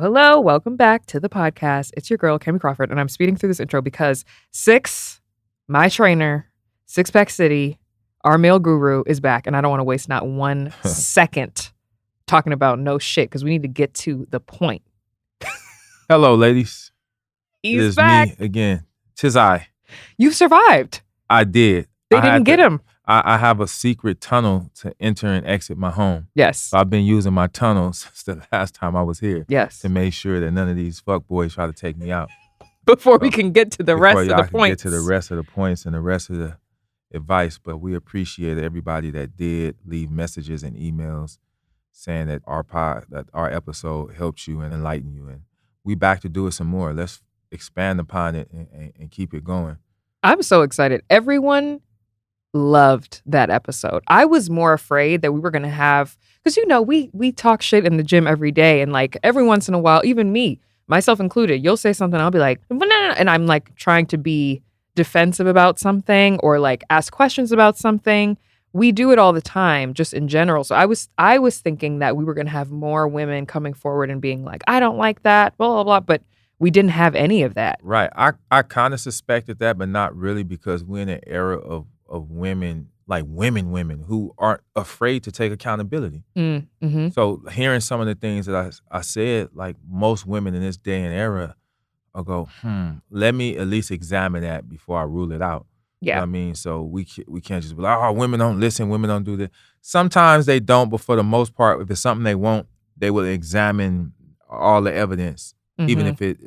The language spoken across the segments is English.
Hello, welcome back to the podcast. It's your girl, Kamie Crawford, and I'm speeding through this intro because my trainer, 6PackCity, our male guru, is back, and I don't want to waste not 1 second talking about no shit because we need to get to the point. Hello, ladies. He's it is back. Me again. 'Tis I. You survived. I did. They didn't get him. I have a secret tunnel to enter and exit my home. Yes. So I've been using my tunnel since the last time I was here. Yes. To make sure that none of these fuckboys try to take me out. Before we can get to the rest of the points. Before y'all can get to the rest of the points and the rest of the advice. But we appreciate everybody that did leave messages and emails saying that our episode helped you and enlightened you. And we back to do it some more. Let's expand upon it and keep it going. I'm so excited. Everyone loved that episode. I was more afraid that we were going to have, because we talk shit in the gym every day, and like every once in a while, even me, myself included, you'll say something, I'll be like, no, and I'm like trying to be defensive about something or like ask questions about something. We do it all the time, just in general. So I was thinking that we were going to have more women coming forward and being like, I don't like that, blah, blah, blah. But we didn't have any of that. Right. I kind of suspected that, but not really, because we're in an era of women, like women who aren't afraid to take accountability. Mm-hmm. So hearing some of the things that I said, like most women in this day and era, I'll go, let me at least examine that before I rule it out. Yeah. You know what I mean? So we can't just be like, oh, women don't listen, women don't do this. Sometimes they don't, but for the most part, if it's something they want, they will examine all the evidence, even if it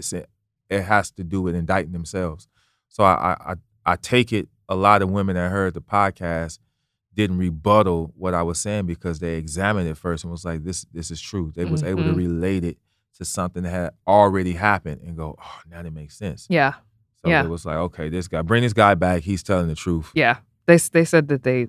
has to do with indicting themselves. So I take it a lot of women that heard the podcast didn't rebuttal what I was saying because they examined it first and was like, this is true. They was able to relate it to something that had already happened and go, oh, now that makes sense. Yeah. So it was like, okay, bring this guy back. He's telling the truth. Yeah. They said that they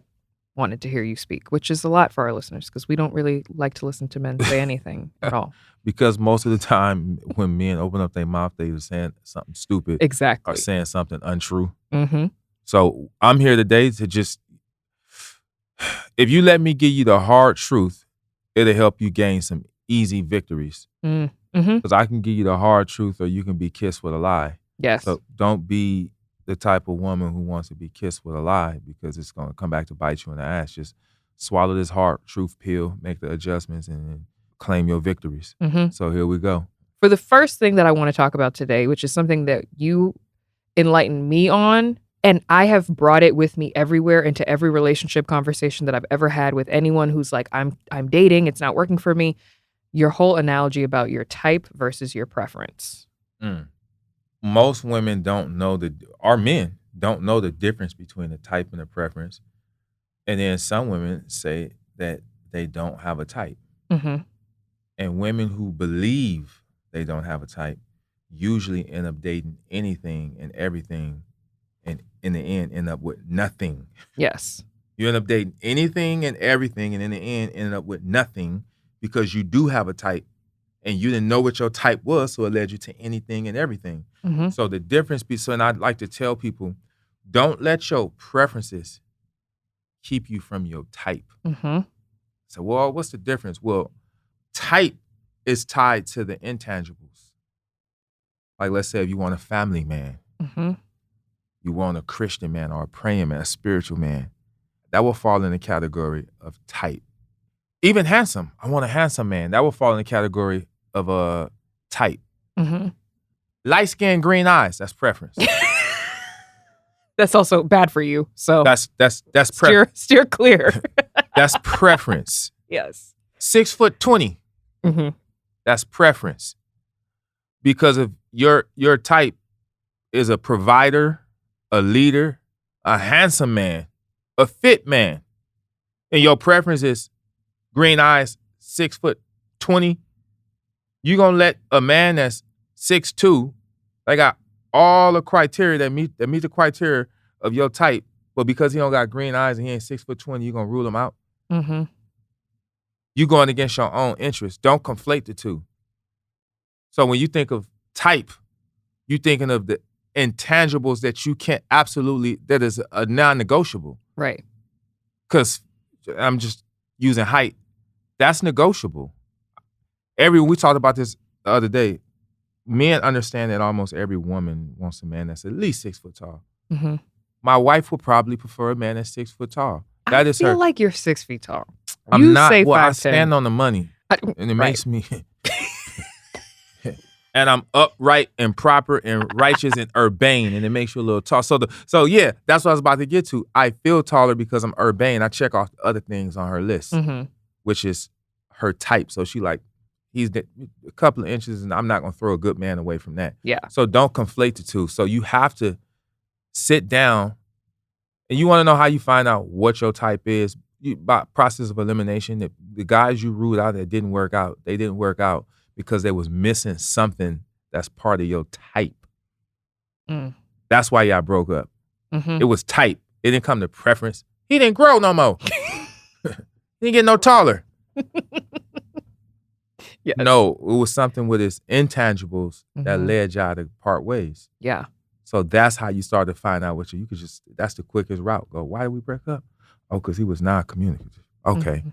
wanted to hear you speak, which is a lot for our listeners because we don't really like to listen to men say anything at all. Because most of the time when men open up their mouth, they were saying something stupid. Exactly. Or saying something untrue. Mm-hmm. So I'm here today to just, if you let me give you the hard truth, it'll help you gain some easy victories. Because I can give you the hard truth or you can be kissed with a lie. Yes. So don't be the type of woman who wants to be kissed with a lie because it's going to come back to bite you in the ass. Just swallow this hard truth pill, make the adjustments, and claim your victories. So here we go. For the first thing that I want to talk about today, which is something that you enlightened me on, and I have brought it with me everywhere into every relationship conversation that I've ever had with anyone who's like, I'm dating, it's not working for me. Your whole analogy about your type versus your preference. Most women don't know our men don't know the difference between a type and a preference. And then some women say that they don't have a type. And women who believe they don't have a type usually end up dating anything and everything, and in the end end up with nothing. Yes. You end up dating anything and everything, and in the end end up with nothing because you do have a type and you didn't know what your type was, so it led you to anything and everything. So the difference and I'd like to tell people, don't let your preferences keep you from your type. So, well, what's the difference? Well, type is tied to the intangibles. Like, let's say if you want a family man, you want a Christian man or a praying man, a spiritual man, that will fall in the category of type. Even handsome, I want a handsome man, that will fall in the category of a type. Light skin, green eyes, that's preference. That's also bad for you. So that's preference. Steer clear. That's preference. Yes. 6'20". That's preference. Because if your type is a provider, a leader, a handsome man, a fit man, and your preference is green eyes, 6'20", you gonna let a man that's 6'2", they got all the criteria that meet the criteria of your type, but because he don't got green eyes and he ain't 6'20", you gonna rule him out? You going against your own interests. Don't conflate the two. So when you think of type, you thinking of the intangibles that you can't that is a non-negotiable. Right. Because I'm just using height. That's negotiable. We talked about this the other day, men understand that almost every woman wants a man that's at least 6 foot tall. Mm-hmm. My wife would probably prefer a man that's 6 foot tall. That is her. I feel like you're 6 feet tall. I'm You not. say Well, I 5'10". stand on the money, and it Right. makes me. And I'm upright and proper and righteous and urbane, and it makes you a little tall. So yeah, that's what I was about to get to. I feel taller because I'm urbane. I check off the other things on her list, Mm-hmm. which is her type. So she like, he's a couple of inches, and I'm not gonna throw a good man away from that. Yeah. So don't conflate the two. So you have to sit down, and you want to know how you find out what your type is. By process of elimination, the guys you ruled out that didn't work out, they didn't work out because they was missing something that's part of your type. Mm. That's why y'all broke up. Mm-hmm. It was type. It didn't come to preference. He didn't grow no more. He didn't get no taller. Yes. No, it was something with his intangibles that Mhm. led y'all to part ways. Yeah. So that's how you start to find out what you could just, that's the quickest route. Go, why did we break up? Oh, because he was non-communicative. Okay. Mhm.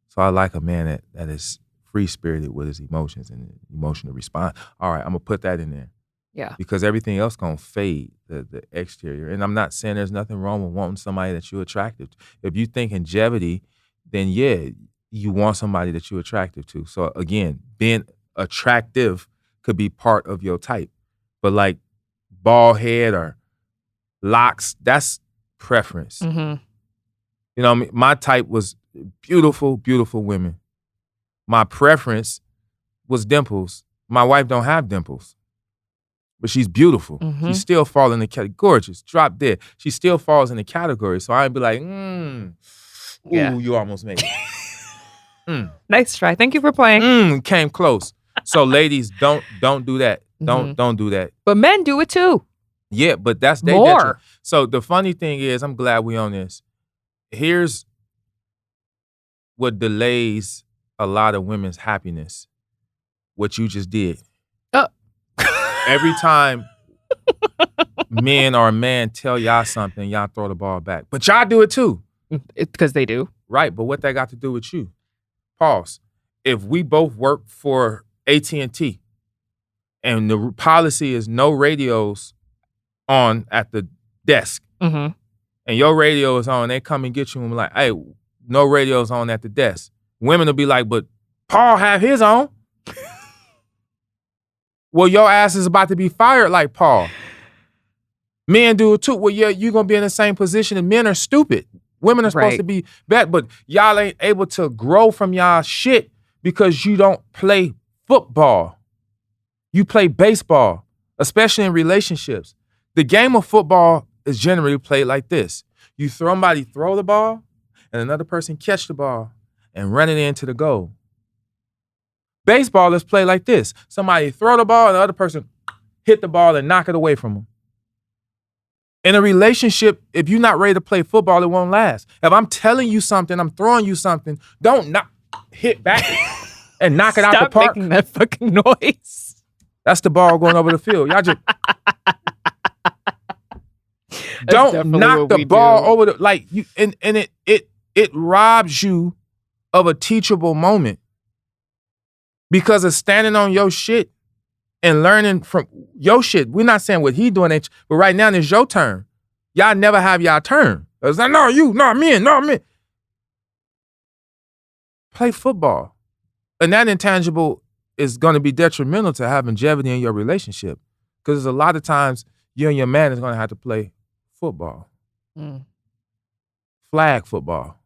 So I like a man that is free-spirited with his emotions and emotional response. All right, I'm going to put that in there. Yeah. Because everything else going to fade, the exterior. And I'm not saying there's nothing wrong with wanting somebody that you're attractive to. If you think longevity, then yeah, you want somebody that you're attractive to. So again, being attractive could be part of your type. But like bald head or locks, that's preference. Mm-hmm. You know, my type was beautiful, beautiful women. My preference was dimples. My wife don't have dimples, but she's beautiful. Mm-hmm. She still falls in the category. Gorgeous, drop dead. She still falls in the category. So I'd be like, ooh, Yeah. you almost made it. Nice try. Thank you for playing. Came close. So ladies, don't do that. Don't do that. But men do it too. Yeah, but that's More. So the funny thing is, I'm glad we on this. Here's what delays a lot of women's happiness. What you just did. Every time men or a man tell y'all something, y'all throw the ball back. But y'all do it too. Because they do. Right, but what that got to do with you? Pause. If we both work for AT&T and the policy is no radios on at the desk, Mm-hmm. and your radio is on, they come and get you and be like, hey, no radios on at the desk. Women will be like, but Paul have his on. Well, your ass is about to be fired like Paul. Men do it too. Well, yeah, you're going to be in the same position, and men are stupid. Women are supposed to be bad, but y'all ain't able to grow from y'all shit because you don't play football. You play baseball, especially in relationships. The game of football is generally played like this. Somebody throw the ball, and another person catch the ball and run it into the goal. Baseball is played like this. Somebody throw the ball, and the other person hit the ball and knock it away from them. In a relationship, if you're not ready to play football, it won't last. If I'm telling you something, I'm throwing you something, don't hit back and knock it out the park. Stop making that fucking noise. That's the ball going over the field. Y'all just don't knock the ball over the like you, and it robs you of a teachable moment because of standing on your shit and learning from your shit. We're not saying what he doing, but right now it's your turn. Y'all never have y'all turn. It's like, no, you, not me, not me. Play football. And that intangible is going to be detrimental to having longevity in your relationship because a lot of times you and your man is going to have to play football. Flag football.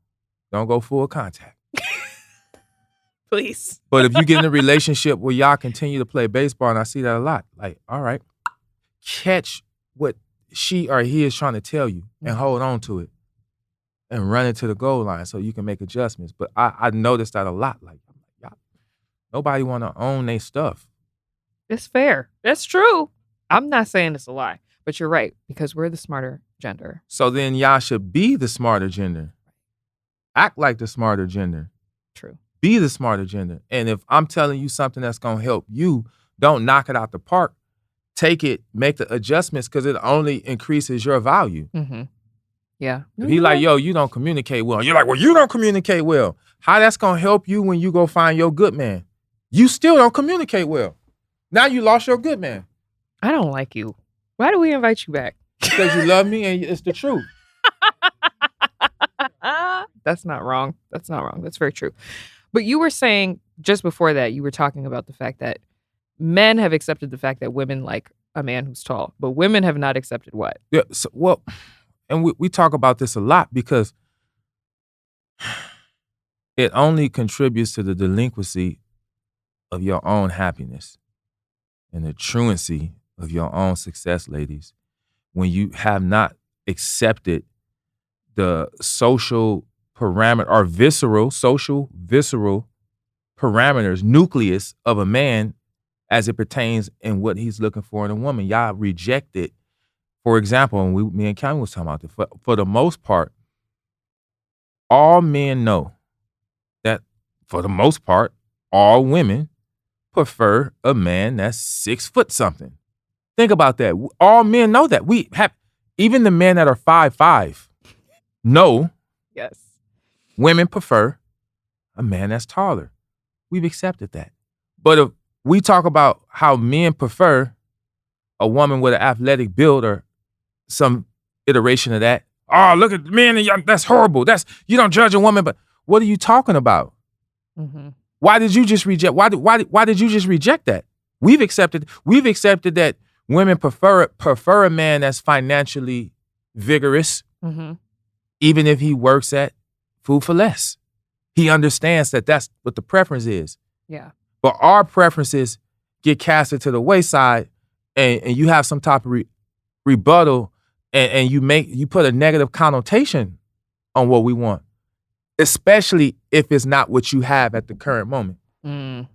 Don't go full contact. Please. But if you get in a relationship where y'all continue to play baseball, and I see that a lot, like, all right, catch what she or he is trying to tell you and hold on to it and run it to the goal line so you can make adjustments. But I noticed that a lot. Like, y'all, nobody want to own their stuff. It's fair. That's true. I'm not saying it's a lie, but you're right because we're the smarter gender. So then y'all should be the smarter gender. Act like the smarter gender. True. Be the smarter gender. And if I'm telling you something that's going to help you, don't knock it out the park. Take it, make the adjustments because it only increases your value. Mm-hmm. Yeah. If he like, yo, you don't communicate well. You're like, well, you don't communicate well. How that's going to help you when you go find your good man? You still don't communicate well. Now you lost your good man. I don't like you. Why do we invite you back? Because you love me and it's the truth. That's not wrong. That's not wrong. That's very true. But you were saying just before that, you were talking about the fact that men have accepted the fact that women like a man who's tall, but women have not accepted what? Yeah. So, well, and we talk about this a lot because it only contributes to the delinquency of your own happiness and the truancy of your own success, ladies, when you have not accepted the social parameter or visceral parameters, nucleus of a man as it pertains in what he's looking for in a woman. Y'all reject it. For example, and me and Kamie was talking about this, for the most part, all men know that for the most part, all women prefer a man that's 6 foot something. Think about that. All men know that. We have, even the men that are 5'5" know. Yes. Women prefer a man that's taller. We've accepted that. But if we talk about how men prefer a woman with an athletic build or some iteration of that. Oh, look at men, that's horrible. You don't judge a woman, but what are you talking about? Mm-hmm. Why did you just reject? Why did you just reject that? We've accepted that women prefer a man that's financially vigorous, mm-hmm. even if he works at Food for Less. He understands that that's what the preference is. Yeah. But our preferences get casted to the wayside, and you have some type of rebuttal, and you put a negative connotation on what we want, especially if it's not what you have at the current moment. Mm.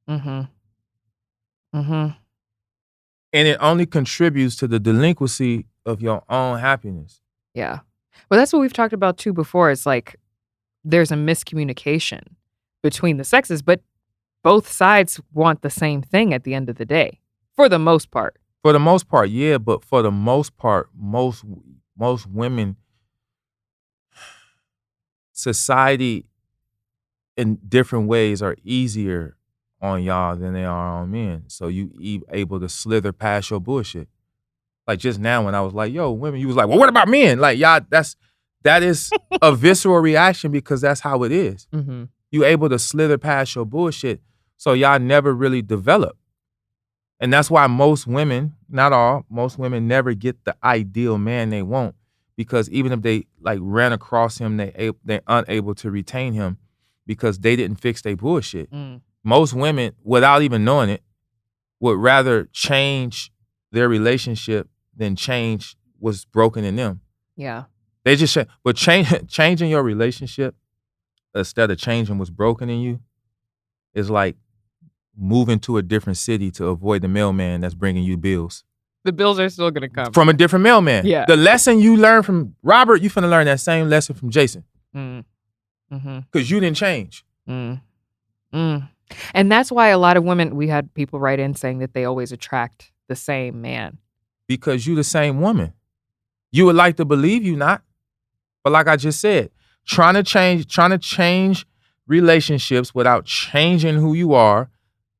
Mm-hmm. Mm-hmm. And it only contributes to the delinquency of your own happiness. Yeah. Well, that's what we've talked about too before. It's like there's a miscommunication between the sexes, but both sides want the same thing at the end of the day, for the most part. For the most part, yeah, but for the most part, most women, society in different ways are easier on y'all than they are on men. So you able to slither past your bullshit. Like just now when I was like, yo, women, you was like, well, what about men? Like, y'all, that is a visceral reaction because that's how it is. Mm-hmm. You able to slither past your bullshit. So y'all never really develop. And that's why most women, not all, most women never get the ideal man they want, because even if they like ran across him, they're unable to retain him because they didn't fix their bullshit. Mm. Most women, without even knowing it, would rather change their relationship than change what's broken in them. Yeah. They just but changing your relationship instead of changing what's broken in you is like moving to a different city to avoid the mailman that's bringing you bills. The bills are still going to come. From a different mailman. Yeah. The lesson you learned from Robert, you finna learn that same lesson from Jason. Mm. Mm-hmm. Because you didn't change. Mm. Mm. And that's why a lot of women, we had people write in saying that they always attract the same man. Because you the same woman. You would like to believe you not. But like I just said, trying to change relationships without changing who you are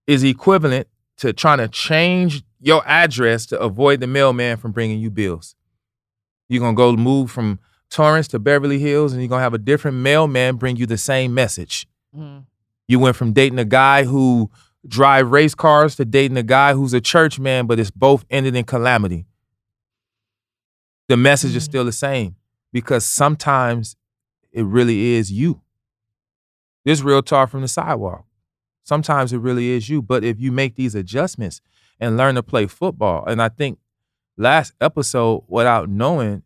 is equivalent to trying to change your address to avoid the mailman from bringing you bills. You're going to go move from Torrance to Beverly Hills and you're going to have a different mailman bring you the same message. Mm. You went from dating a guy who drive race cars to dating a guy who's a church man, but it's both ended in calamity. The message is still the same because sometimes it really is you. This real talk from the sidewalk. Sometimes it really is you. But if you make these adjustments and learn to play football, and I think last episode, without knowing,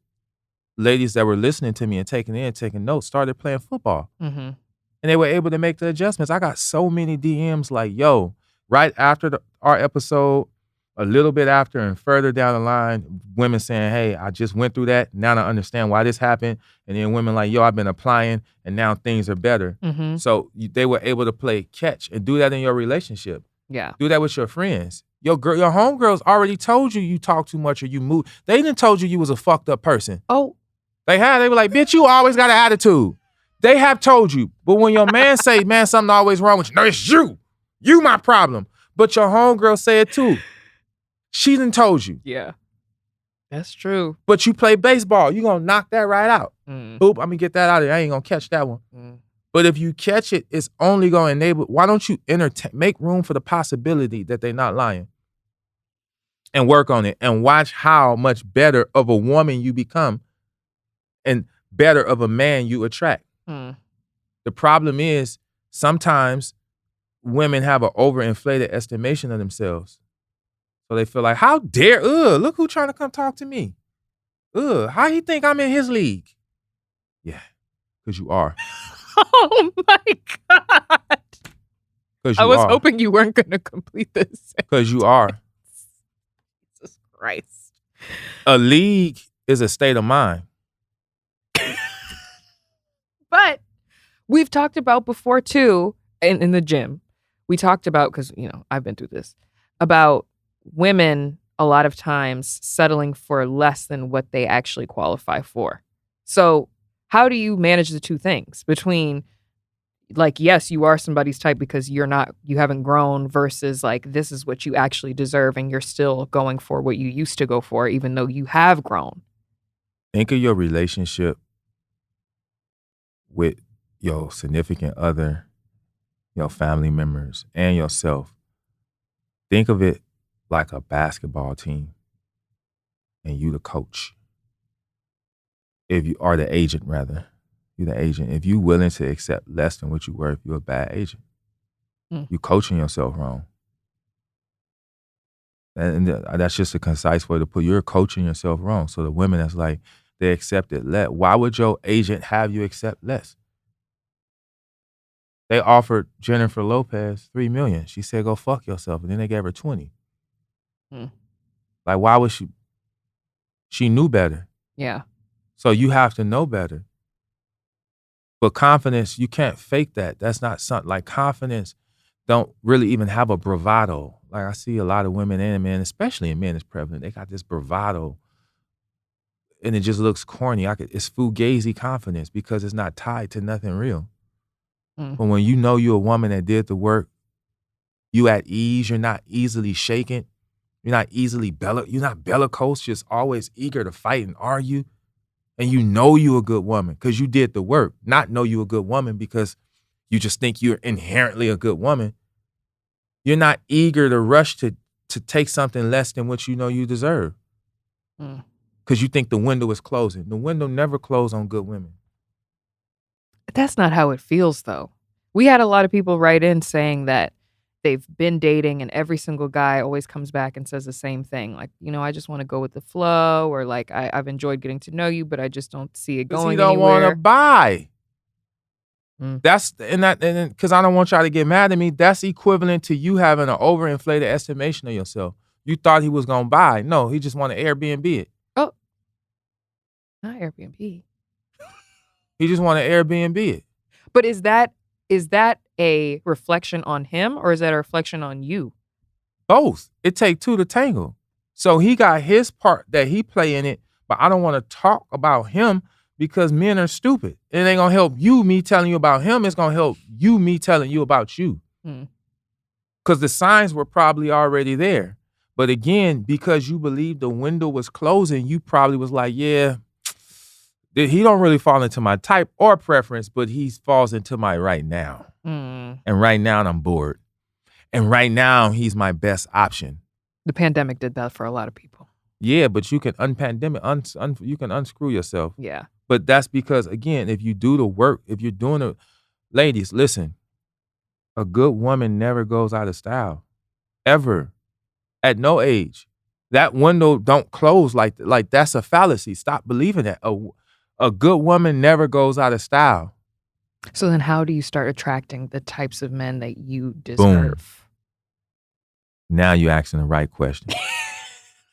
ladies that were listening to me and taking notes, started playing football. Mm-hmm. And they were able to make the adjustments. I got so many DMs like, yo, right after our episode, a little bit after and further down the line, women saying, hey, I just went through that. Now I understand why this happened. And then women like, yo, I've been applying and now things are better. Mm-hmm. So they were able to play catch and do that in your relationship. Yeah. Do that with your friends. Your homegirls already told you talk too much or you move. They didn't told you was a fucked up person. Oh. They were like, bitch, you always got an attitude. They have told you. But when your man say, man, something always wrong with you. No, it's you. You my problem. But your homegirl said too. She done told you. Yeah. That's true. But you play baseball. You gonna knock that right out. Mm. Boop, I'm gonna get that out of there. I ain't gonna catch that one. Mm. But if you catch it, it's only gonna enable. Why don't you make room for the possibility that they're not lying? And work on it and watch how much better of a woman you become and better of a man you attract. Mm. The problem is sometimes women have an overinflated estimation of themselves. So they feel like, how dare, look who trying to come talk to me. How he think I'm in his league? Yeah, because you are. Oh my God. Because you I was are. hoping you weren't going to complete this. Because you are. Jesus Christ. A league is a state of mind. But we've talked about before too, in the gym, we talked about, because, I've been through this, about women a lot of times settling for less than what they actually qualify for. So how do you manage the two things between, like, yes, you are somebody's type because you haven't grown, versus like, this is what you actually deserve and you're still going for what you used to go for, even though you have grown? Think of your relationship with your significant other, your family members, and yourself. Think of it like a basketball team and you the coach. If you are the agent, rather. You're the agent. If you're willing to accept less than what you worth, you're a bad agent. You're coaching yourself wrong. And that's just a concise way to put it. You're coaching yourself wrong. So the women that's like, they accepted less. Why would your agent have you accept less? They offered Jennifer Lopez $3 million. She said, go fuck yourself. And then they gave her 20. Like, why would she? She knew better. Yeah. So you have to know better. But confidence, you can't fake that. That's not something like confidence. Don't really even have a bravado. Like I see a lot of women and men, especially in men, is prevalent. They got this bravado, and it just looks corny. It's fugazi confidence because it's not tied to nothing real. But when you know you're a woman that did the work, you at ease. You're not easily shaken. You're not easily you're not bellicose. Just always eager to fight and argue. And you know you're a good woman because you did the work. Not know you're a good woman because you just think you're inherently a good woman. You're not eager to rush to take something less than what you know you deserve. Because you think the window is closing. The window never closes on good women. That's not how it feels, though. We had a lot of people write in saying that they've been dating and every single guy always comes back and says the same thing. Like, I just want to go with the flow, or like, I've enjoyed getting to know you, but I just don't see it going anywhere. He don't want to buy. That's, because I don't want y'all to get mad at me, that's equivalent to you having an overinflated estimation of yourself. You thought he was going to buy. No, he just wanted to Airbnb it. Oh, not Airbnb. He just wanted to Airbnb it. But is that a reflection on him, or is that a reflection on you? Both. It take two to tangle. So he got his part that he play in it, but I don't want to talk about him because men are stupid. It ain't going to help you, me telling you about him. It's going to help you, me telling you about you. Because the signs were probably already there. But again, because you believed the window was closing, you probably was like, yeah, he don't really fall into my type or preference, but he falls into my right now. And right now I'm bored. And right now he's my best option. The pandemic did that for a lot of people. Yeah, but you can you can unscrew yourself. Yeah. But that's because, again, if you do the work, if you're doing it, ladies, listen, a good woman never goes out of style. Ever. At no age. That window don't close like that's a fallacy. Stop believing that. A good woman never goes out of style. So then how do you start attracting the types of men that you deserve? Boom. Now you're asking the right question.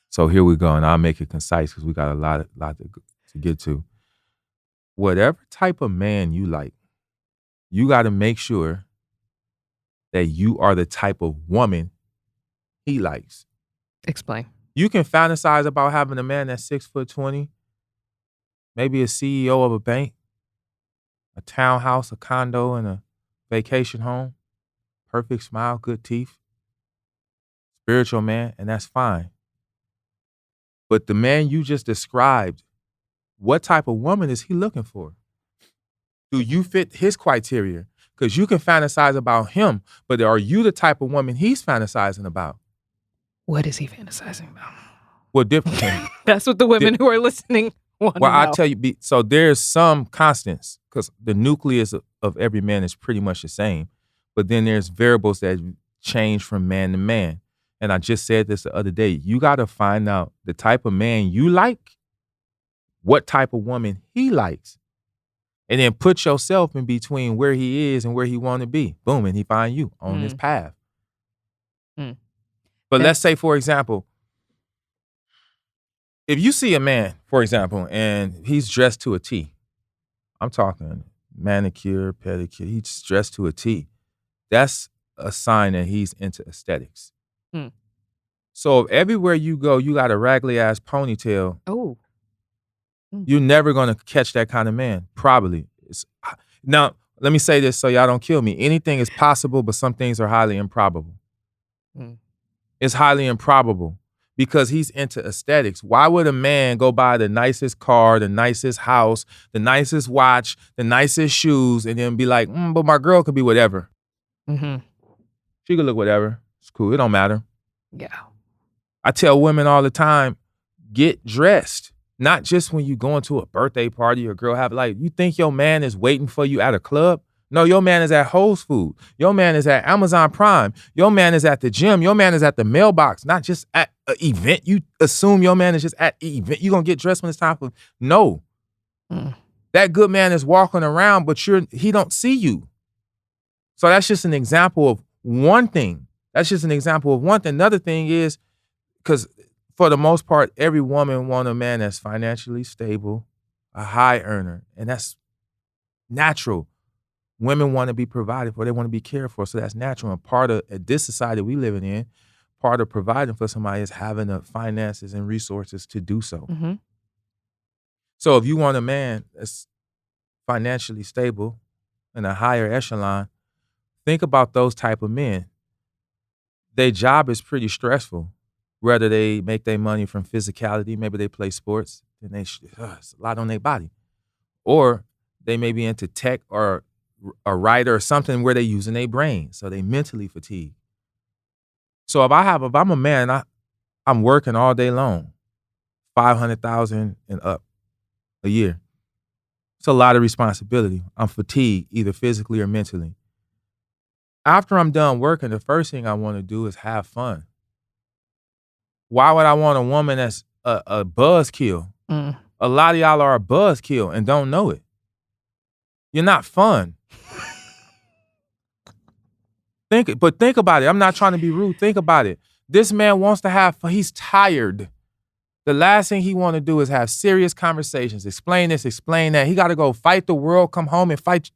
So here we go, and I'll make it concise because we got a lot to get to. Whatever type of man you like, you got to make sure that you are the type of woman he likes. Explain. You can fantasize about having a man that's 6'20", maybe a CEO of a bank, a townhouse, a condo, and a vacation home. perfect smile, good teeth, spiritual man, and that's fine. But the man you just described, what type of woman is he looking for? Do you fit his criteria? Because you can fantasize about him, but are you the type of woman he's fantasizing about? What is he fantasizing about? Well, different. That's what the women who are listening want to know. Well, I'll tell you, so there's some constants, because the nucleus of every man is pretty much the same, but then there's variables that change from man to man. And I just said this the other day. You got to find out the type of man you like, what type of woman he likes, and then put yourself in between where he is and where he want to be. Boom, and he find you on this path. But let's say, for example, if you see a man, for example, and he's dressed to a T, I'm talking manicure, pedicure, he's dressed to a T, that's a sign that he's into aesthetics. So if everywhere you go, you got a raggedy ass ponytail, you're never going to catch that kind of man, probably. Now, let me say this so y'all don't kill me. Anything is possible, but some things are highly improbable. It's highly improbable because he's into aesthetics. Why would a man go buy the nicest car, the nicest house, the nicest watch, the nicest shoes, and then be like, but my girl could be whatever. She could look whatever. It's cool. It don't matter. Yeah. I tell women all the time, get dressed. Not just when you going to a birthday party or girl have, like, you think your man is waiting for you at a club? No, your man is at Whole Foods. Your man is at Amazon Prime. Your man is at the gym. Your man is at the mailbox, not just at an event. You assume your man is just at an event. You gonna get dressed when it's time for, no. That good man is walking around, but he don't see you. So that's just an example of one thing. Another thing is, because for the most part, every woman wants a man that's financially stable, a high earner, and that's natural. Women want to be provided for. They want to be cared for. So that's natural. And part of this society we living in, part of providing for somebody is having the finances and resources to do so. So if you want a man that's financially stable in a higher echelon, think about those type of men. Their job is pretty stressful. Whether they make their money from physicality, maybe they play sports, and it's a lot on their body. Or they may be into tech or a writer or something where they're using their brain, so they mentally fatigued. So if I'm a man, I'm working all day long, $500,000 and up a year. It's a lot of responsibility. I'm fatigued, either physically or mentally. After I'm done working, the first thing I want to do is have fun. Why would I want a woman that's a buzzkill? A lot of y'all are a buzzkill and don't know it. You're not fun. Think about it. I'm not trying to be rude. Think about it. This man wants to have fun. He's tired. The last thing he want to do is have serious conversations. Explain this, explain that. He got to go fight the world, come home and fight.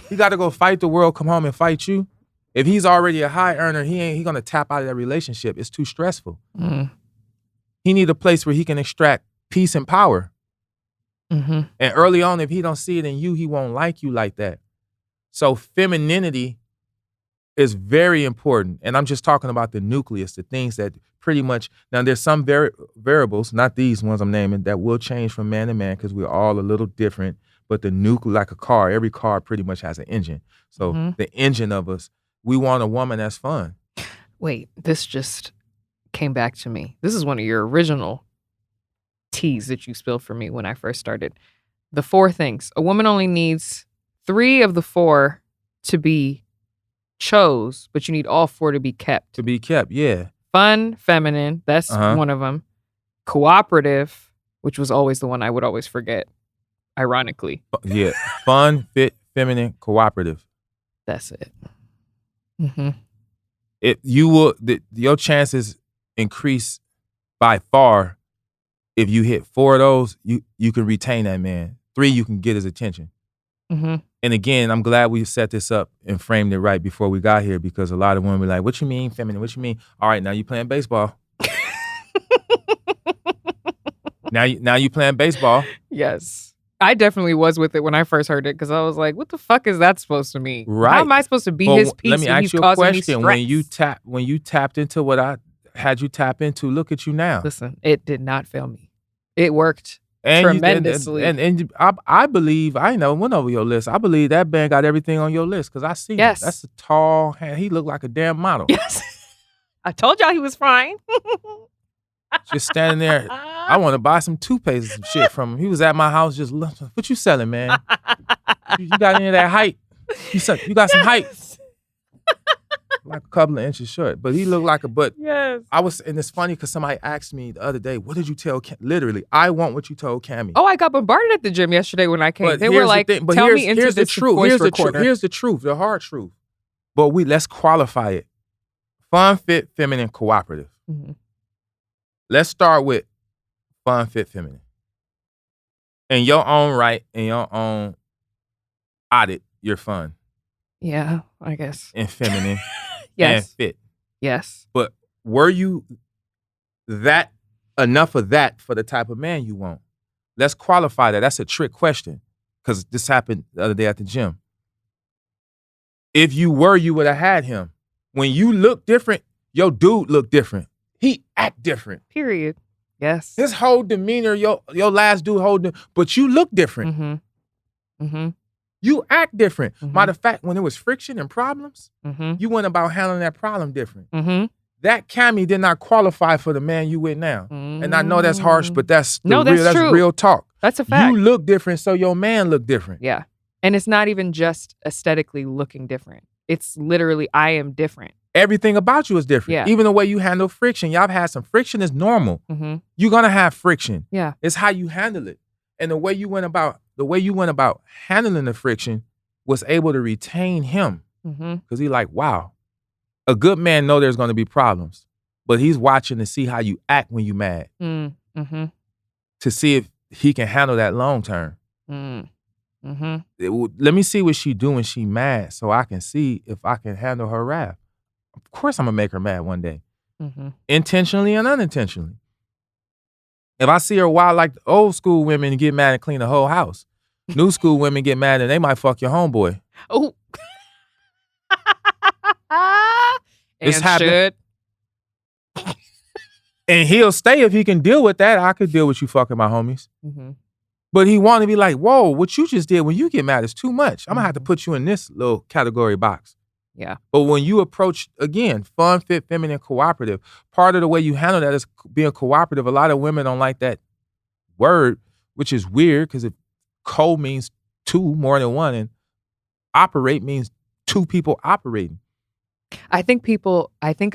He got to go fight the world, come home and fight you. If he's already a high earner, he gonna tap out of that relationship. It's too stressful. He need a place where he can extract peace and power. And early on, if he don't see it in you, he won't like you like that. So femininity is very important. And I'm just talking about the nucleus, the things that pretty much, now there's some variables, not these ones I'm naming, that will change from man to man because we're all a little different. But the nucleus, like a car, every car pretty much has an engine. So the engine of us, we want a woman that's fun. Wait, this just came back to me. This is one of your original teas that you spilled for me when I first started. The 4 things. A woman only needs 3 of the 4 to be chose, but you need all 4 to be kept. To be kept, yeah. Fun, feminine, that's one of them. Cooperative, which was always the one I would always forget, ironically. Yeah, fun, fit, feminine, cooperative. That's it. Your chances increase by far if you hit 4 of those. You can retain that man. 3, you can get his attention. And again, I'm glad we set this up and framed it right before we got here, because a lot of women were like, "What you mean feminine? What you mean? All right, now you playing baseball. now you playing baseball. Yes. I definitely was with it when I first heard it because I was like, what the fuck is that supposed to mean? Right. How am I supposed to be his piece let me when ask he's you a causing me question. stress? When you tapped into what I had you tap into, look at you now. Listen, it did not fail me. It worked And tremendously. I believe, I ain't never went over your list. I believe that man got everything on your list because I see him. Yes. That's a tall hand. He looked like a damn model. Yes. I told y'all he was fine. Just standing there. I want to buy some toothpaste and some shit from him. He was at my house just looking. What you selling, man? You got any of that height? You got some height. Like a couple of inches short. But he looked like Yes. And it's funny because somebody asked me the other day, what did you tell literally, I want what you told Kamie. Oh, I got bombarded at the gym yesterday when I came. But they were like, tell me into here's the this truth. voice recorder. Here's the truth, the hard truth. But let's qualify it. Fun, fit, feminine, cooperative. Mm-hmm. Let's start with fun, fit, feminine. In your own right, in your own audit, you're fun. Yeah, I guess. And feminine. Yes. And fit. Yes. But were you enough of that for the type of man you want? Let's qualify that. That's a trick question because this happened the other day at the gym. If you were, you would have had him. When you look different, your dude look different. He act different. Period. Yes. His whole demeanor, your last dude but you look different. Mm-hmm. Mm-hmm. You act different. Mm-hmm. Matter of fact, when there was friction and problems, you went about handling that problem different. Mm-hmm. That Kamie did not qualify for the man you with now. Mm-hmm. And I know that's harsh, but that's true. Real talk. That's a fact. You look different, so your man look different. Yeah. And it's not even just aesthetically looking different. It's literally, I am different. Everything about you is different. Yeah. Even the way you handle friction. Y'all have had some friction is normal. Mm-hmm. You're gonna have friction. Yeah. It's how you handle it. And the way you went about handling the friction was able to retain him. Because he like, wow, a good man know there's gonna be problems, but he's watching to see how you act when you mad. Mm-hmm. To see if he can handle that long term. Mm-hmm. Let me see what she do when she mad so I can see if I can handle her wrath. Of course I'm gonna make her mad one day. Intentionally and unintentionally. If I see her wild like the old school women get mad and clean the whole house, new school women get mad and they might fuck your homeboy. Oh. It's happening. And he'll stay if he can deal with that. I could deal with you fucking my homies. But he want to be like, whoa, what you just did when you get mad is too much. I'm going to have to put you in this little category box. Yeah. But when you approach, again, fun, fit, feminine, cooperative, part of the way you handle that is being cooperative. A lot of women don't like that word, which is weird because co means two, more than one, and operate means two people operating. I think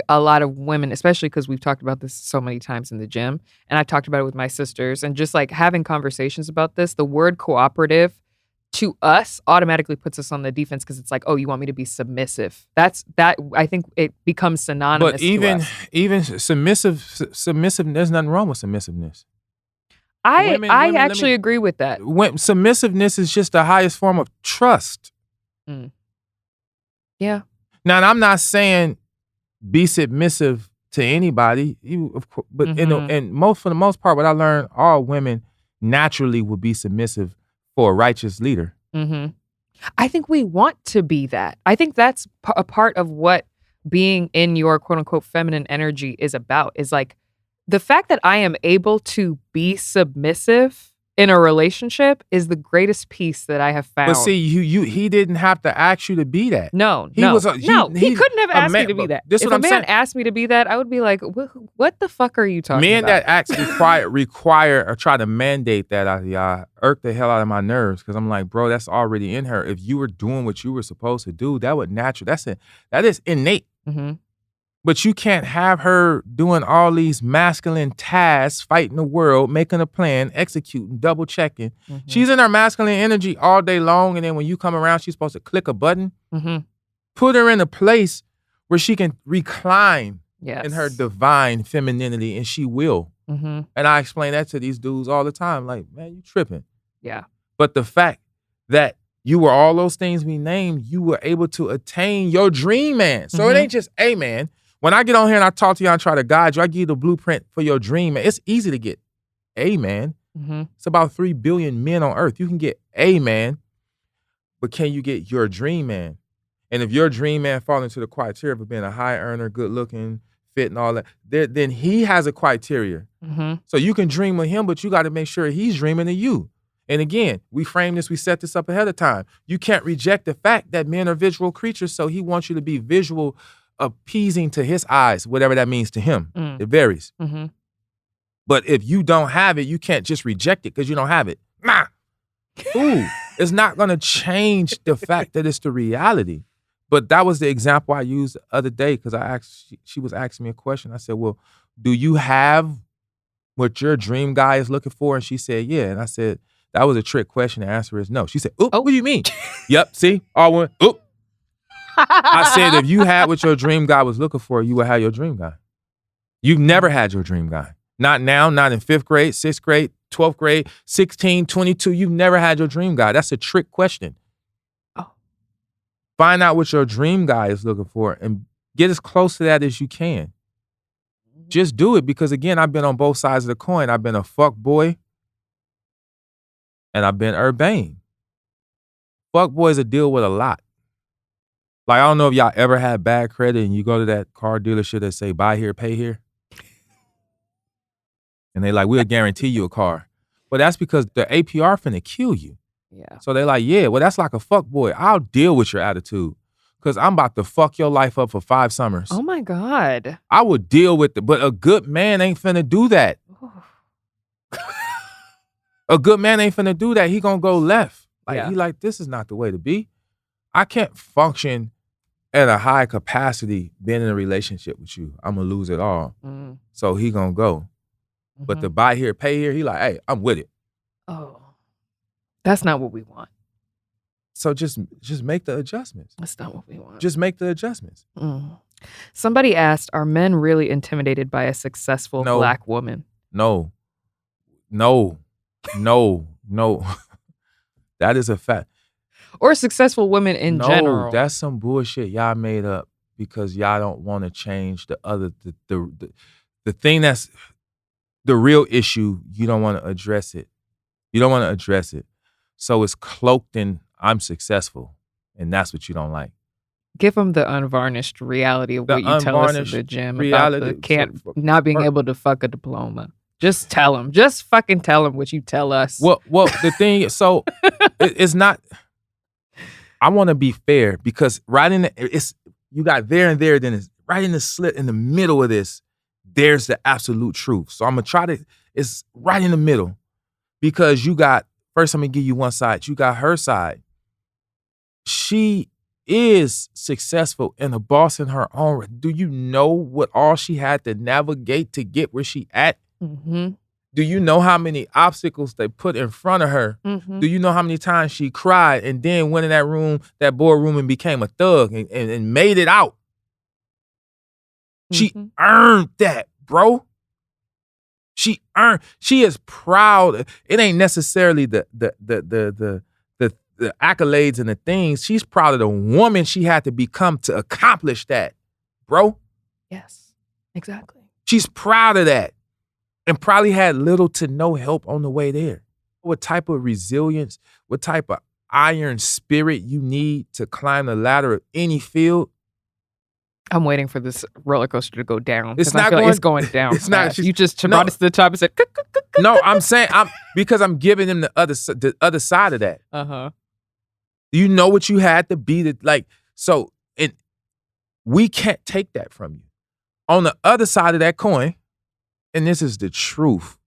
a lot of women, especially because we've talked about this so many times in the gym, and I've talked about it with my sisters, and just like having conversations about this, the word cooperative to us automatically puts us on the defense because it's like, oh, you want me to be submissive. That I think it becomes synonymous. But even submissive, there's nothing wrong with submissiveness. I actually agree with that. Submissiveness is just the highest form of trust. Yeah. Now, I'm not saying be submissive to anybody, but for the most part, what I learned, all women naturally would be submissive for a righteous leader. I think we want to be that. I think that's a part of what being in your quote unquote feminine energy is about, is like the fact that I am able to be submissive in a relationship is the greatest piece that I have found. But see, he didn't have to ask you to be that. No, he couldn't have asked me to be that. If a man asked me to be that, I would be like, what the fuck are you talking about? Men that actually require or try to mandate that out of y'all irk the hell out of my nerves because I'm like, bro, that's already in her. If you were doing what you were supposed to do, that would naturally, that is innate. But you can't have her doing all these masculine tasks, fighting the world, making a plan, executing, double checking. She's in her masculine energy all day long, and then when you come around, she's supposed to click a button. Put her in a place where she can recline in her divine femininity, and she will. And I explain that to these dudes all the time, like, man, you tripping. Yeah. But the fact that you were all those things we named, you were able to attain your dream man. So it ain't just a man. When I get on here and I talk to you and try to guide you, I give you the blueprint for your dream. It's easy to get a man. It's about 3 billion men on earth. You can get a man, but can you get your dream man? And if your dream man falls into the criteria of being a high earner, good looking, fit and all that, then he has a criteria. So you can dream of him, but you got to make sure he's dreaming of you. And again, we set this up ahead of time. You can't reject the fact that men are visual creatures, so he wants you to be visual, appeasing to his eyes, whatever that means to him. It varies. But if you don't have it, you can't just reject it because you don't have it. Nah. Ooh, it's not going to change the fact that it's the reality. But that was the example I used the other day because she was asking me a question. I said, well, do you have what your dream guy is looking for? And she said, yeah. And I said, that was a trick question. The answer is no. She said, oop, what do you mean? Yep, see? All one, oop. I said, if you had what your dream guy was looking for, you would have your dream guy. You've never had your dream guy. Not now, not in 5th grade, 6th grade, 12th grade, 16, 22. You've never had your dream guy. That's a trick question. Oh. Find out what your dream guy is looking for and get as close to that as you can. Just do it because, again, I've been on both sides of the coin. I've been a fuck boy and I've been urbane. Fuck boys a deal with a lot. Like, I don't know if y'all ever had bad credit and you go to that car dealership that say, buy here, pay here. And they like, we'll guarantee you a car. But that's because the APR finna kill you. Yeah. So they like, yeah, well, that's like a fuck boy. I'll deal with your attitude because I'm about to fuck your life up for 5 summers. Oh, my God. I would deal with it, but a good man ain't finna do that. A good man ain't finna do that. He gonna go left. Like, he like, this is not the way to be. I can't function at a high capacity being in a relationship with you. I'm gonna lose it all. So he gonna go. But the buy here, pay here, he like, hey, I'm with it. Oh, that's not what we want. So just make the adjustments. That's not what we want. Just make the adjustments. Somebody asked, are men really intimidated by a successful Black woman? No. That is a fact. Or successful women in general. No, that's some bullshit y'all made up because y'all don't want to change the thing that's the real issue. You don't want to address it. So it's cloaked in I'm successful, and that's what you don't like. Give them the unvarnished reality of what you tell us in the gym about not being able to fuck a diploma. Just tell them. Just fucking tell them what you tell us. Well, the thing, so it's not. I want to be fair because you got there and there, then it's right in the slit in the middle of this. There's the absolute truth. So I'm gonna try to. It's right in the middle because first I'm gonna give you one side. You got her side. She is successful and a boss in her own right. Do you know what all she had to navigate to get where she at? Do you know how many obstacles they put in front of her? Do you know how many times she cried and then went in that boardroom and became a thug and made it out? She earned that, bro. She is proud. It ain't necessarily the accolades and the things. She's proud of the woman she had to become to accomplish that, bro. Yes, exactly. She's proud of that and probably had little to no help on the way there. What type of resilience, what type of iron spirit you need to climb the ladder of any field. I'm waiting for this roller coaster to go down. It's not going. It's going down. It's not. You just brought us to the top and said. No, I'm saying because I'm giving them the other side of that. You know what you had to be so, and we can't take that from you. On the other side of that coin, and this is the truth.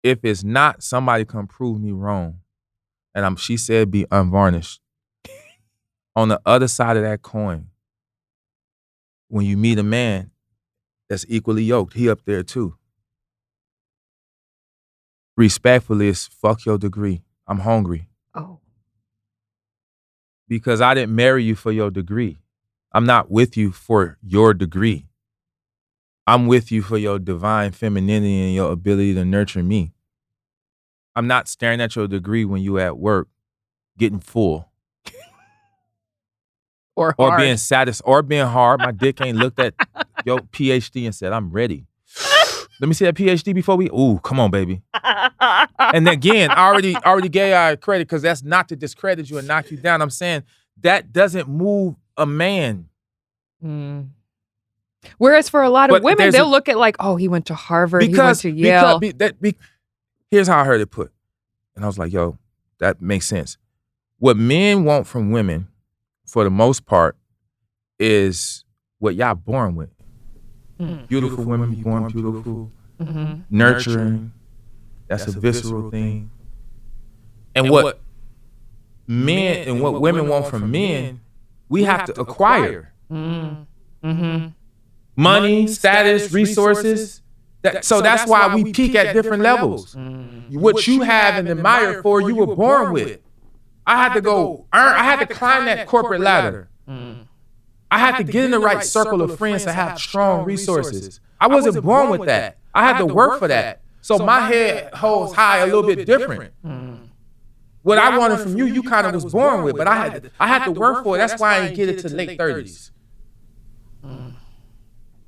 If it's not, somebody come prove me wrong. And she said be unvarnished. On the other side of that coin, when you meet a man that's equally yoked, he up there too. Respectfully, it's fuck your degree. I'm hungry. Oh. Because I didn't marry you for your degree. I'm not with you for your degree. I'm with you for your divine femininity and your ability to nurture me. I'm not staring at your degree when you at work, getting full. Or being satisfied, or being hard. My dick ain't looked at your PhD and said, I'm ready. Let me see that PhD before we. Ooh, come on, baby. And again, I already gave y'all credit because that's not to discredit you and knock you down. I'm saying that doesn't move a man. Whereas for a lot of women, they'll look at like, oh, he went to Harvard, he went to Yale. Here's how I heard it put. And I was like, yo, that makes sense. What men want from women, for the most part, is what y'all born with. Beautiful women be born beautiful. Nurturing. That's a visceral thing. And what men and what women want from men, we have to acquire. Money, status, resources. So that's why we peak at different levels. What you have and admire for, you were born with. I had to go earn, I had to climb that corporate ladder. I had to get in the right circle of friends to have strong resources. I wasn't born with that. I had to work for that. So my head holds high a little bit different. What I wanted from you, you kind of was born with, but I had to work for it. That's why I didn't get it to late 30s.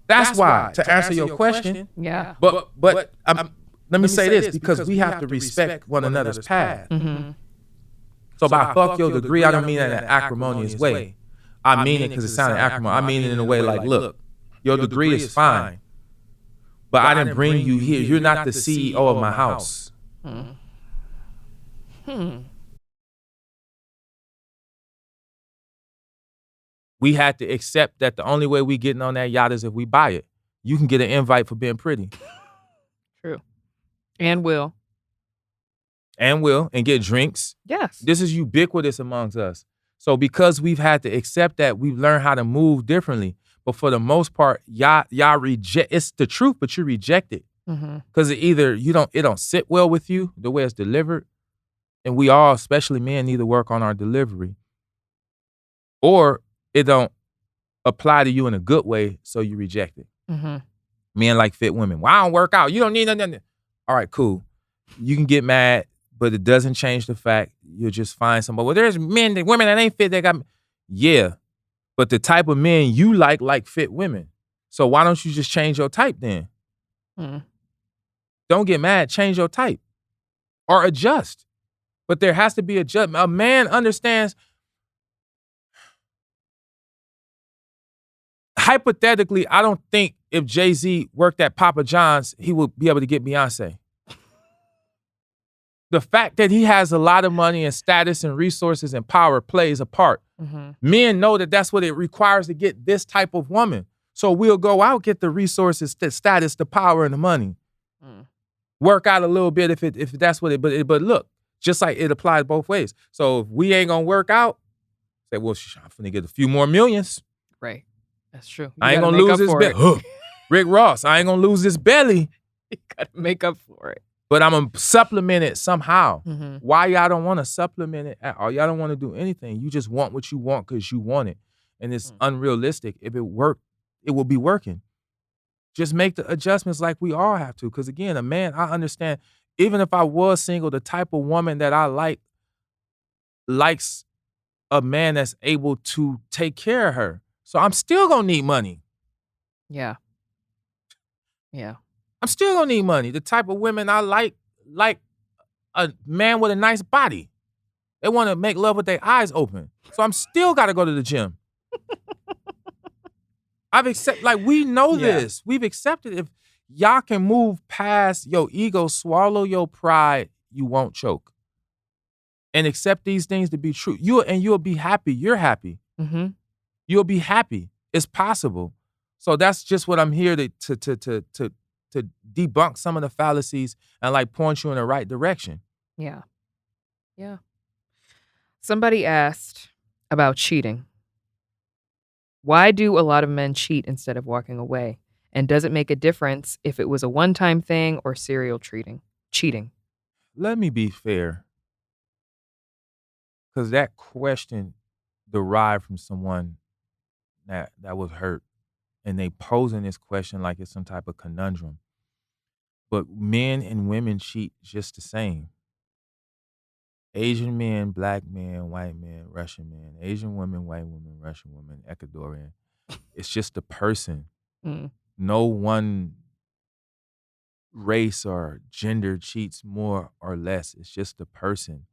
That's why, to answer your question. Yeah. But let me say this, because we have to respect one another's path. So by fuck your degree, I don't mean that in an acrimonious way. I mean it because it sounded acrimonious. I mean it in a way like, look, your degree is fine, but I didn't bring you here. You're not the CEO of my house. We had to accept that the only way we getting on that yacht is if we buy it. You can get an invite for being pretty. True. And will. And get drinks. Yes. This is ubiquitous amongst us. So because we've had to accept that, we've learned how to move differently. But for the most part, y'all reject. It's the truth, but you reject it. Because it don't sit well with you the way it's delivered. And we all, especially men, need to work on our delivery. Or it don't apply to you in a good way, so you reject it. Men like fit women. Well, I don't work out. You don't need nothing. All right, cool. You can get mad, but it doesn't change the fact you'll just find somebody. Well, there's women that ain't fit that got me. Yeah, but the type of men you like fit women. So why don't you just change your type then? Don't get mad. Change your type or adjust. But there has to be adjustment. A man understands. Hypothetically, I don't think if Jay-Z worked at Papa John's, he would be able to get Beyonce. The fact that he has a lot of money and status and resources and power plays a part. Men know that that's what it requires to get this type of woman. So we'll go out, get the resources, the status, the power, and the money. Work out a little bit if that's what it. But look, just like it applies both ways. So if we ain't gonna work out, say, well, I'm finna get a few more millions. Right. That's true. I ain't gonna lose this belly. Rick Ross, I ain't gonna lose this belly. You gotta make up for it. But I'm gonna supplement it somehow. Why y'all don't want to supplement it at all? Y'all don't want to do anything. You just want what you want because you want it. And it's unrealistic. If it worked, it will be working. Just make the adjustments like we all have to. Because again, a man, I understand, even if I was single, the type of woman that I like likes a man that's able to take care of her. So I'm still gonna need money. Yeah. I'm still gonna need money. The type of women I like a man with a nice body. They want to make love with their eyes open. So I'm still gotta go to the gym. We know this. We've accepted if y'all can move past your ego, swallow your pride, you won't choke. And accept these things to be true. You'll be happy. You're happy. You'll be happy. It's possible. So that's just what I'm here to debunk some of the fallacies and point you in the right direction. Yeah. Somebody asked about cheating. Why do a lot of men cheat instead of walking away? And does it make a difference if it was a one-time thing or serial cheating? Let me be fair. Because that question derived from someone that was hurt. And they posing this question like it's some type of conundrum. But men and women cheat just the same. Asian men, black men, white men, Russian men, Asian women, white women, Russian women, Ecuadorian. It's just the person. No one race or gender cheats more or less. It's just the person.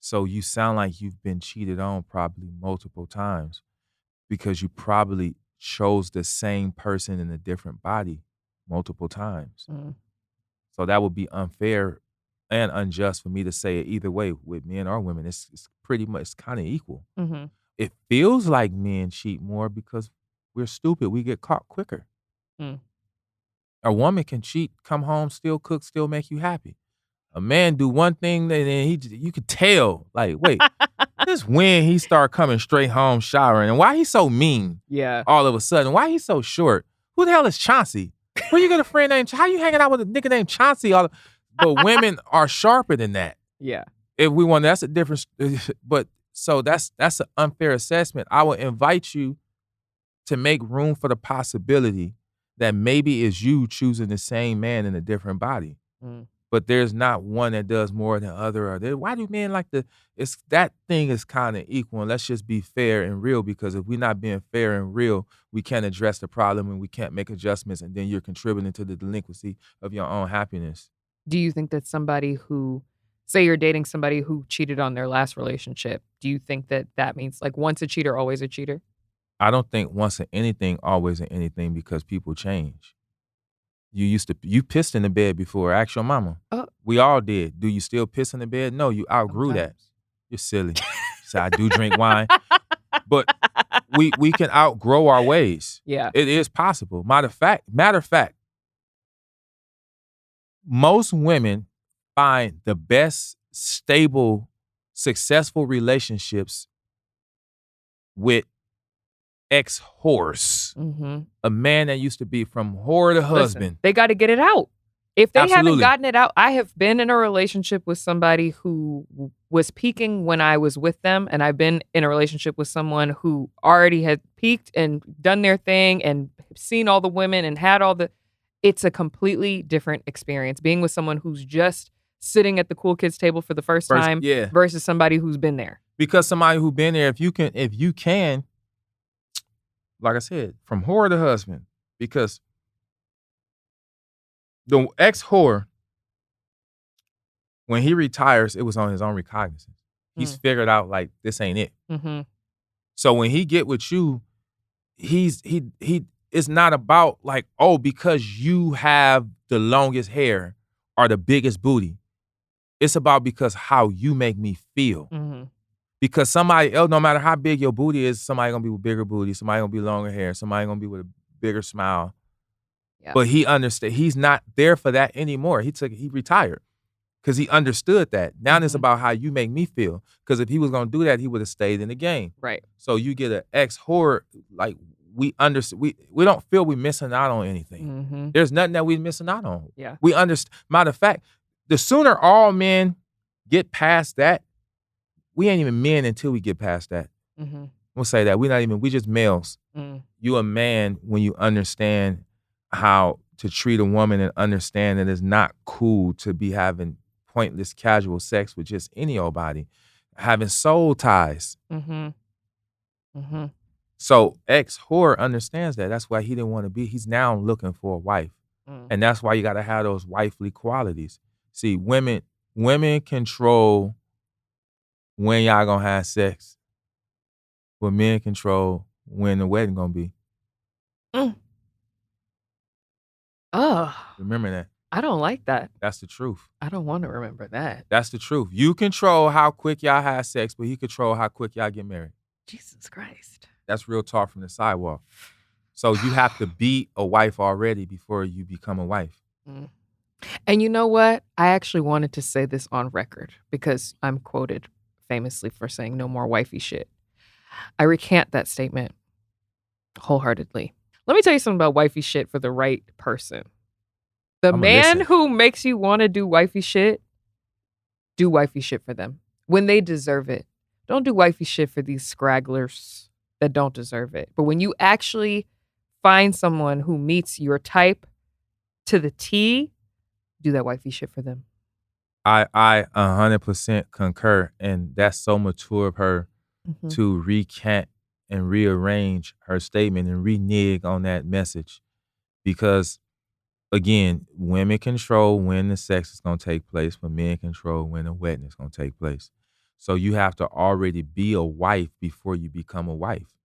So you sound like you've been cheated on probably multiple times because you probably chose the same person in a different body multiple times. Mm. So that would be unfair and unjust for me to say it either way with men or women. It's pretty much kind of equal. Mm-hmm. It feels like men cheat more because we're stupid. We get caught quicker. Mm. A woman can cheat, come home, still cook, still make you happy. A man do one thing and then you could tell, like, wait, this when he start coming straight home showering and why he so mean? Yeah. All of a sudden, why he so short? Who the hell is Chauncey? Where you got a friend named? How you hanging out with a nigga named Chauncey? But women are sharper than that. Yeah. If we want, that's a difference. But so that's an unfair assessment. I would invite you to make room for the possibility that maybe it's you choosing the same man in a different body. Mm. But there's not one that does more than other. Or why do men like it's that thing is kind of equal. And let's just be fair and real, because if we're not being fair and real, we can't address the problem and we can't make adjustments. And then you're contributing to the delinquency of your own happiness. Do you think that somebody who, say you're dating somebody who cheated on their last relationship, do you think that that means like once a cheater, always a cheater? I don't think once an anything, always an anything, because people change. You pissed in the bed before. Ask your mama. We all did. Do you still piss in the bed? No, you outgrew that. You're silly. So I do drink wine. But we can outgrow our ways. Yeah. It is possible. Matter of fact, most women find the best, stable, successful relationships with ex-whores. Mm-hmm. A man that used to be from whore to husband. Listen, they got to get it out. If they Absolutely. haven't gotten it out, I have been in a relationship with somebody who was peaking when I was with them, and I've been in a relationship with someone who already had peaked and done their thing and seen all the women and had all the... It's a completely different experience being with someone who's just sitting at the cool kids table for the first time versus somebody who's been there. Because somebody who's been there, if you can, like I said, from whore to husband, because the ex-whore, when he retires, it was on his own recognizance. He's figured out, like, this ain't it. Mm-hmm. So when he get with you, it's not about like, oh, because you have the longest hair or the biggest booty. It's about because how you make me feel. Mm-hmm. Because somebody else, no matter how big your booty is, somebody gonna be with bigger booty, somebody gonna be longer hair, somebody gonna be with a bigger smile. Yeah. But he understood. He's not there for that anymore. He retired because he understood that. Now it's about how you make me feel. Because if he was gonna do that, he would have stayed in the game. Right. So you get an ex-whore, like we understand. We don't feel we're missing out on anything. Mm-hmm. There's nothing that we're missing out on. Yeah. We understand. Matter of fact, the sooner all men get past that, we ain't even men until we get past that. Mm-hmm. We'll say that. We just males. Mm. You a man when you understand how to treat a woman and understand that it's not cool to be having pointless casual sex with just any old body. Having soul ties. Mm-hmm. Mm-hmm. So ex-whore understands that. That's why he didn't want to be. He's now looking for a wife. And that's why you got to have those wifely qualities. See, women control when y'all gonna have sex, but men control when the wedding gonna be. Oh. Remember that. I don't like that. That's the truth. I don't want to remember that. That's the truth. You control how quick y'all have sex, but he control how quick y'all get married. Jesus Christ. That's real talk from the sidewalk. So you have to be a wife already before you become a wife. Mm. And you know what? I actually wanted to say this on record because I'm quoted famously for saying no more wifey shit. I recant that statement wholeheartedly. Let me tell you something about wifey shit for the right person. The man who makes you want to do wifey shit, do wifey shit for them when they deserve it. Don't do wifey shit for these scragglers that don't deserve it. But when you actually find someone who meets your type to the T, do that wifey shit for them. I 100% concur, and that's so mature of her to recant and rearrange her statement and renege on that message, because again, women control when the sex is gonna take place, but men control when the wedding is gonna take place. So you have to already be a wife before you become a wife.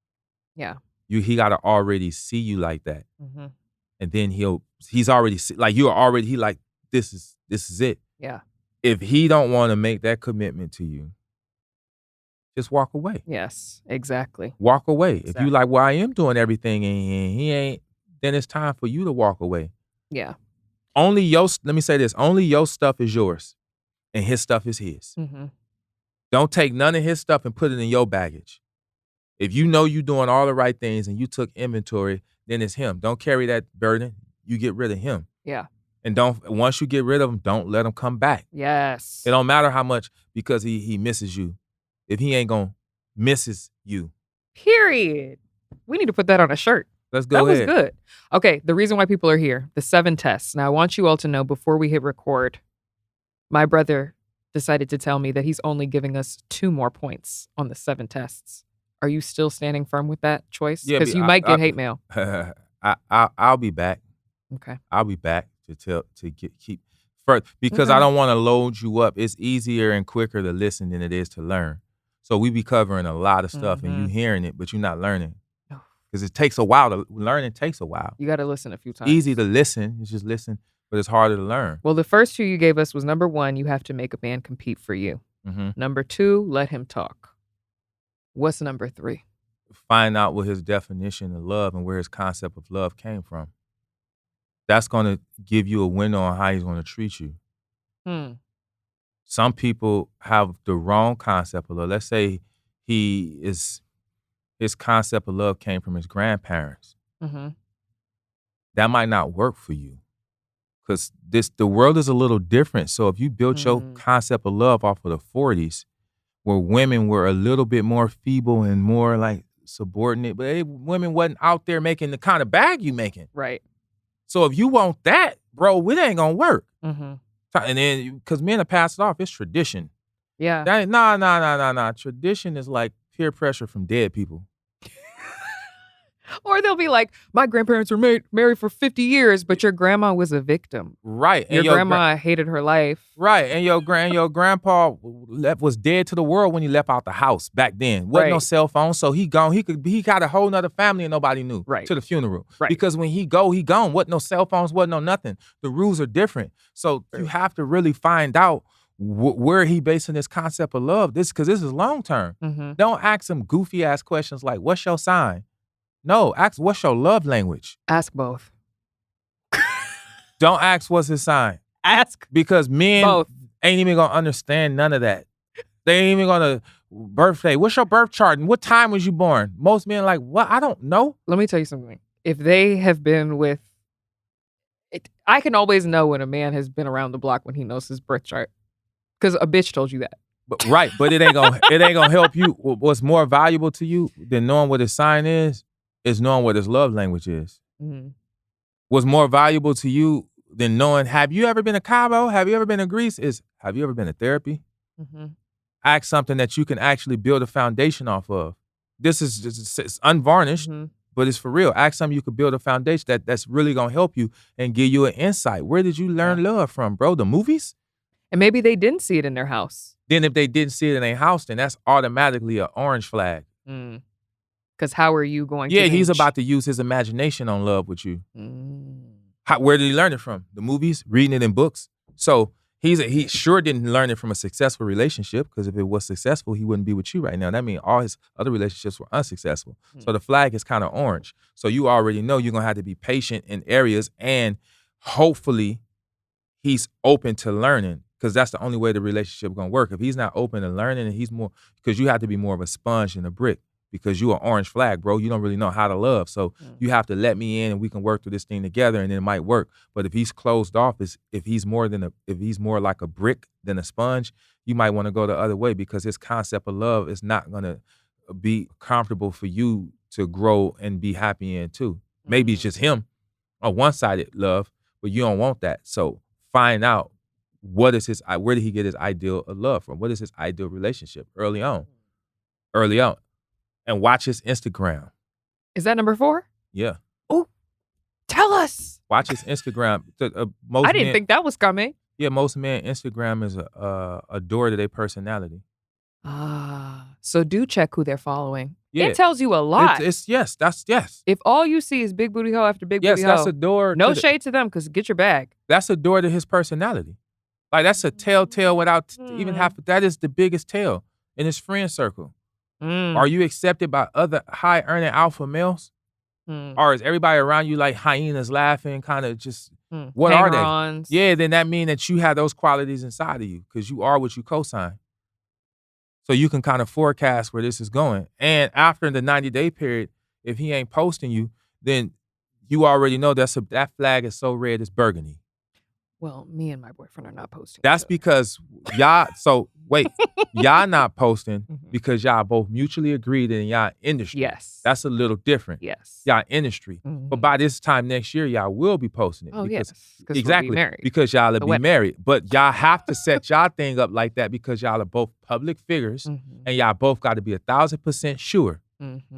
Yeah. He gotta already see you like that. Mm-hmm. And then he's already like you're already he like this is it. Yeah. If he don't want to make that commitment to you, just walk away. Yes, exactly. Walk away. If you Exactly. like, well, I am doing everything and he ain't, then it's time for you to walk away. Yeah. Let me say this, only your stuff is yours and his stuff is his. Mm-hmm. Don't take none of his stuff and put it in your baggage. If you know you're doing all the right things and you took inventory, then it's him. Don't carry that burden. You get rid of him. Yeah. And once you get rid of him, don't let him come back. Yes. It don't matter how much, because he misses you. If he ain't gonna misses you. Period. We need to put that on a shirt. Let's go ahead. That was good. Okay, the reason why people are here, the 7 tests. Now, I want you all to know before we hit record, my brother decided to tell me that he's only giving us 2 more points on the 7 tests. Are you still standing firm with that choice? Yeah, Because you might get hate mail. I'll be back. Okay. I'll be back to keep first, because I don't want to load you up. It's easier and quicker to listen than it is to learn. So we be covering a lot of stuff and you hearing it, but you're not learning. Because it takes a while learning takes a while. You got to listen a few times. Easy to listen, it's just listen, but it's harder to learn. Well, the first 2 you gave us was number 1, you have to make a man compete for you. Mm-hmm. Number 2, let him talk. What's number 3? Find out what his definition of love and where his concept of love came from. That's going to give you a window on how he's going to treat you. Some people have the wrong concept of love. Let's say his concept of love came from his grandparents. Mm-hmm. That might not work for you, because the world is a little different. So if you built your concept of love off of the 40s, where women were a little bit more feeble and more like subordinate, but women wasn't out there making the kind of bag you making. Right. So if you want that, bro, it ain't gonna work. Mm-hmm. And then, because men are passed off, it's tradition. Yeah. Nah. Tradition is like peer pressure from dead people. Or they'll be like, my grandparents were married for 50 years, but your grandma was a victim. Right. And your grandma hated her life. Right. And your grandpa was dead to the world when he left out the house back then. Wasn't no cell phone, so he gone. He got a whole nother family and nobody knew. Right. To the funeral. Right. Because when he gone. Wasn't no cell phones, wasn't no nothing. The rules are different. So you have to really find out where he basing this concept of love. Because this is long term. Mm-hmm. Don't ask him goofy ass questions like, what's your sign? No, ask what's your love language. Ask both. Don't ask what's his sign. Ask because men both. Ain't even gonna understand none of that. They ain't even gonna birthday. What's your birth chart and what time was you born? Most men like, what? I don't know. Let me tell you something. If they have been with it, I can always know when a man has been around the block when he knows his birth chart. Because a bitch told you that. But it ain't gonna help you. What's more valuable to you than knowing what his sign is knowing what his love language is. Mm-hmm. What's more valuable to you than knowing, have you ever been to Cabo? Have you ever been to Greece? Have you ever been to therapy? Mm-hmm. Ask something that you can actually build a foundation off of. This is it's unvarnished, but it's for real. Ask something you could build a foundation that's really gonna help you and give you an insight. Where did you learn love from, bro? The movies? And maybe they didn't see it in their house. Then if they didn't see it in their house, then that's automatically an orange flag. Because how are you going to he's about to use his imagination on love with you. Where did he learn it from? The movies? Reading it in books? So he sure didn't learn it from a successful relationship, because if it was successful, he wouldn't be with you right now. That means all his other relationships were unsuccessful. So the flag is kind of orange. So you already know you're going to have to be patient in areas, and hopefully he's open to learning, because that's the only way the relationship is going to work. If he's not open to learning, and he's more, because you have to be more of a sponge than a brick, because you an orange flag, bro. You don't really know how to love. So you have to let me in and we can work through this thing together, and then it might work. But if he's closed off, if he's more like a brick than a sponge, you might want to go the other way, because his concept of love is not going to be comfortable for you to grow and be happy in too. Maybe it's just him, a one-sided love, but you don't want that. So find out where did he get his ideal of love from? What is his ideal relationship early on? And watch his Instagram. Is that number 4? Yeah. Oh, tell us. Watch his Instagram. I didn't think that was coming. Yeah, most men, Instagram is a door to their personality. So do check who they're following. Yeah. It tells you a lot. Yes. If all you see is big booty hoe after big booty hoe, that's a door. No shade to them, because get your bag. That's a door to his personality. Like, that's a telltale without even half. That is the biggest tell in his friend circle. Are you accepted by other high earning alpha males? Or is everybody around you like hyenas laughing, kind of just, what are they? Yeah, then that means that you have those qualities inside of you, because you are what you co-sign. So you can kind of forecast where this is going. And after the 90-day period, if he ain't posting you, then you already know that flag is so red it's burgundy. Well, me and my boyfriend are not posting. That's because y'all, y'all not posting because y'all both mutually agreed in y'all industry. Yes. That's a little different. Yes. Y'all industry. But by this time next year, y'all will be posting it. Oh, because, yes. Exactly. We'll be married. Because y'all will be married. But y'all have to set y'all thing up like that, because y'all are both public figures and y'all both got to be 1,000% sure.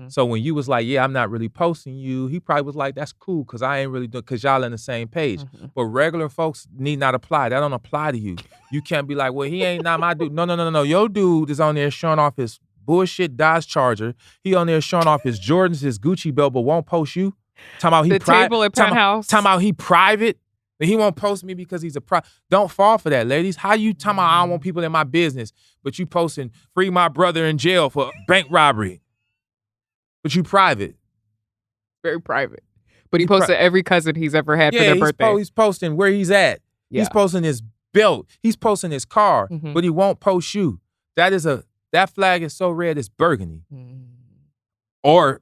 So when you was like, yeah, I'm not really posting you, he probably was like, that's cool, because I ain't really doing, because y'all on the same page. But regular folks need not apply. That don't apply to you. You can't be like, well, he ain't not my dude. No. Your dude is on there showing off his bullshit Dodge Charger. He on there showing off his Jordans, his Gucci belt, but won't post you. Talking about he table at Penthouse. Talking about he private. But he won't post me because he's a Don't fall for that, ladies. How you talking about I don't want people in my business, but you posting free my brother in jail for bank robbery? But you private. Very private. But he posted every cousin he's ever had for their birthday. He's posting where he's at. Yeah. He's posting his belt. He's posting his car. But he won't post you. That flag is so red it's burgundy. Or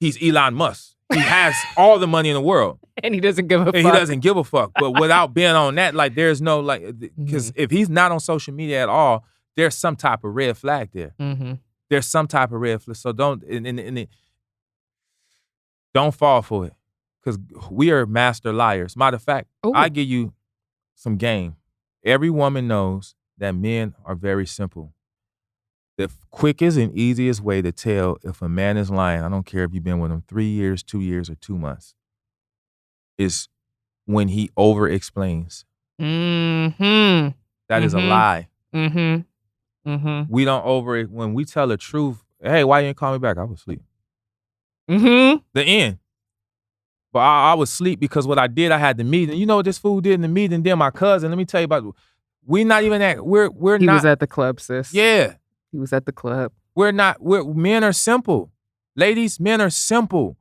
he's Elon Musk. He has all the money in the world. And he doesn't give a fuck. He doesn't give a fuck. But without being on that, like, there's no, like, because if he's not on social media at all, there's some type of red flag there. There's some type of red flag. So don't fall for it, because we are master liars. Matter of fact, I give you some game. Every woman knows that men are very simple. The quickest and easiest way to tell if a man is lying, I don't care if you've been with him 3 years, 2 years, or 2 months, is when he over-explains. That is a lie. We don't when we tell the truth, hey, why you didn't call me back? I was asleep. The end. But I was asleep because what I did, I had the meeting. You know what this fool did in the meeting? Then my cousin, let me tell you about, we're not even at, He was at the club, sis. Yeah. He was at the club. Men are simple. Ladies, men are simple.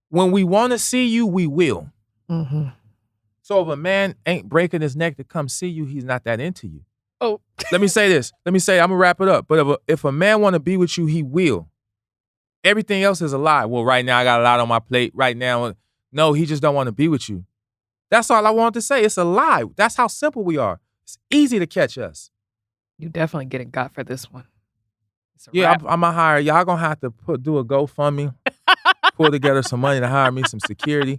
When we want to see you, we will. So if a man ain't breaking his neck to come see you, he's not that into you. Let me say this. I'm gonna wrap it up. But if a man want to be with you, he will. Everything else is a lie. Well, right now I got a lot on my plate. Right now, no, he just don't want to be with you. That's all I wanted to say. It's a lie. That's how simple we are. It's easy to catch us. You definitely getting got for this one. Yeah, I'm gonna hire y'all. Gonna have to do a GoFundMe, pull together some money to hire me some security.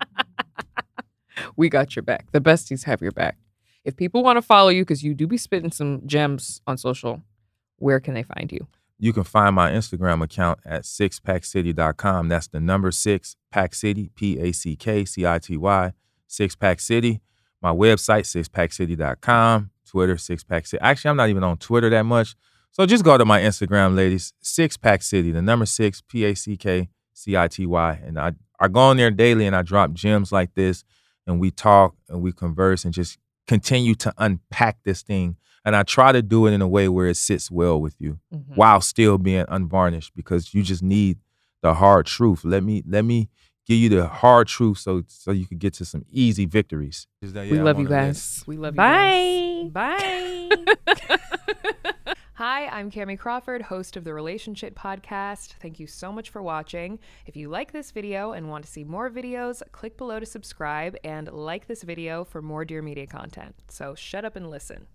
We got your back. The besties have your back. If people want to follow you, because you do be spitting some gems on social, where can they find you? You can find my Instagram account at 6PackCity.com. That's the number 6PackCity, PackCity, 6PackCity. My website, 6PackCity.com. Twitter, 6PackCity. Actually, I'm not even on Twitter that much. So just go to my Instagram, ladies, 6PackCity, the number 6, PackCity. And I go on there daily and I drop gems like this, and we talk and we converse and just continue to unpack this thing. And I try to do it in a way where it sits well with you while still being unvarnished, because you just need the hard truth. Let me give you the hard truth so you can get to some easy victories. We love you guys. We love you guys. Bye. Hi, I'm Kamie Crawford, host of the Relationshit podcast. Thank you so much for watching. If you like this video and want to see more videos, click below to subscribe and like this video for more Dear Media content. So shut up and listen.